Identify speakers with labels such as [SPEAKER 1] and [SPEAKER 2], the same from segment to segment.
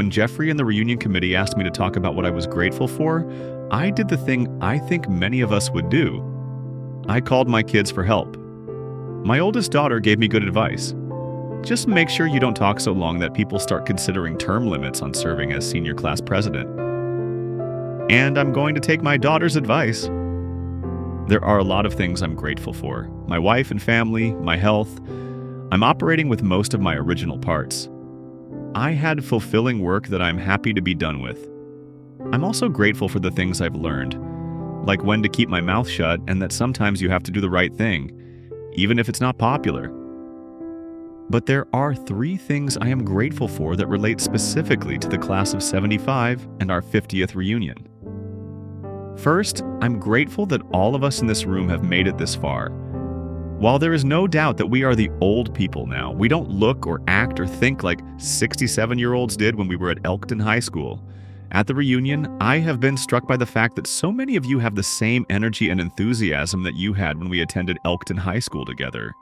[SPEAKER 1] when Jeffrey and the reunion committee asked me to talk about what I was grateful for, I did the thing I think many of us would do. I called my kids for help. My oldest daughter gave me good advice. Just make sure you don't talk so long that people start considering term limits on serving as senior class president. And I'm going to take my daughter's advice. There are a lot of things I'm grateful for. My wife and family, my health. I'm operating with most of my original parts. I had fulfilling work that I'm happy to be done with. I'm also grateful for the things I've learned, like when to keep my mouth shut and that sometimes you have to do the right thing, even if it's not popular. But there are 3 things I am grateful for that relate specifically to the class of '75 and our 50th reunion. First, I'm grateful that all of us in this room have made it this far. While there is no doubt that we are the old people now, we don't look or act or think like 67-year-olds did when we were at Elkton High School. At the reunion, I have been struck by the fact that so many of you have the same energy and enthusiasm that you had when we attended Elkton High School together.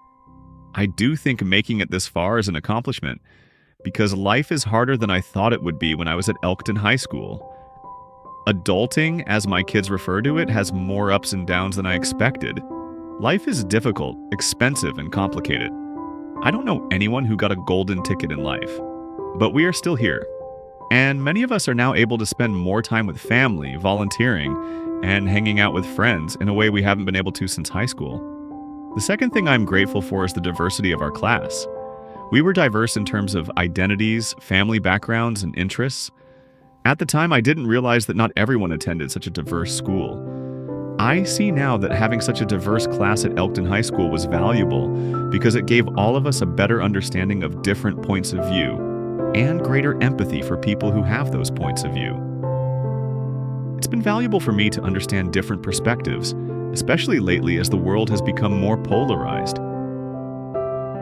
[SPEAKER 1] I do think making it this far is an accomplishment, because life is harder than I thought it would be when I was at Elkton High School. Adulting, as my kids refer to it, has more ups and downs than I expected. Life is difficult, expensive, and complicated. I don't know anyone who got a golden ticket in life, but we are still here. And many of us are now able to spend more time with family, volunteering, and hanging out with friends in a way we haven't been able to since high school. The second thing I'm grateful for is the diversity of our class. We were diverse in terms of identities, family backgrounds, and interests. At the time, I didn't realize that not everyone attended such a diverse school. I see now that having such a diverse class at Elkton High School was valuable because it gave all of us a better understanding of different points of view and greater empathy for people who have those points of view. It's been valuable for me to understand different perspectives, especially lately as the world has become more polarized.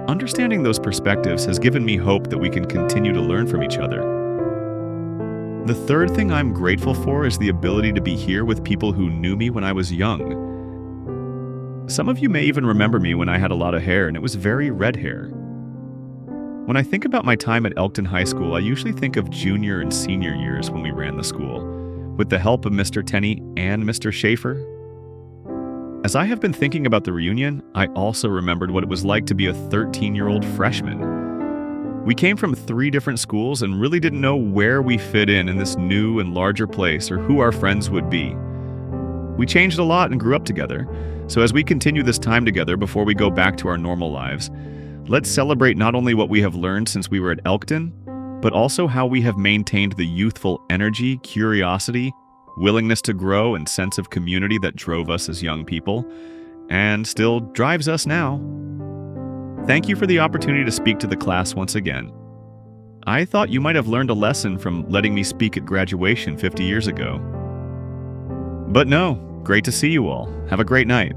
[SPEAKER 1] Understanding those perspectives has given me hope that we can continue to learn from each other. The third thing I'm grateful for is the ability to be here with people who knew me when I was young. Some of you may even remember me when I had a lot of hair and it was very red hair. When I think about my time at Elkton High School, I usually think of junior and senior years when we ran the school, with the help of Mr. Tenney and Mr. Schaefer. As I have been thinking about the reunion, I also remembered what it was like to be a 13-year-old freshman. We came from 3 different schools and really didn't know where we fit in this new and larger place or who our friends would be. We changed a lot and grew up together, so as we continue this time together before we go back to our normal lives, let's celebrate not only what we have learned since we were at Elkton, but also how we have maintained the youthful energy, curiosity, willingness to grow, and sense of community that drove us as young people, and still drives us now. Thank you for the opportunity to speak to the class once again. I thought you might have learned a lesson from letting me speak at graduation 50 years ago. But no, great to see you all. Have a great night.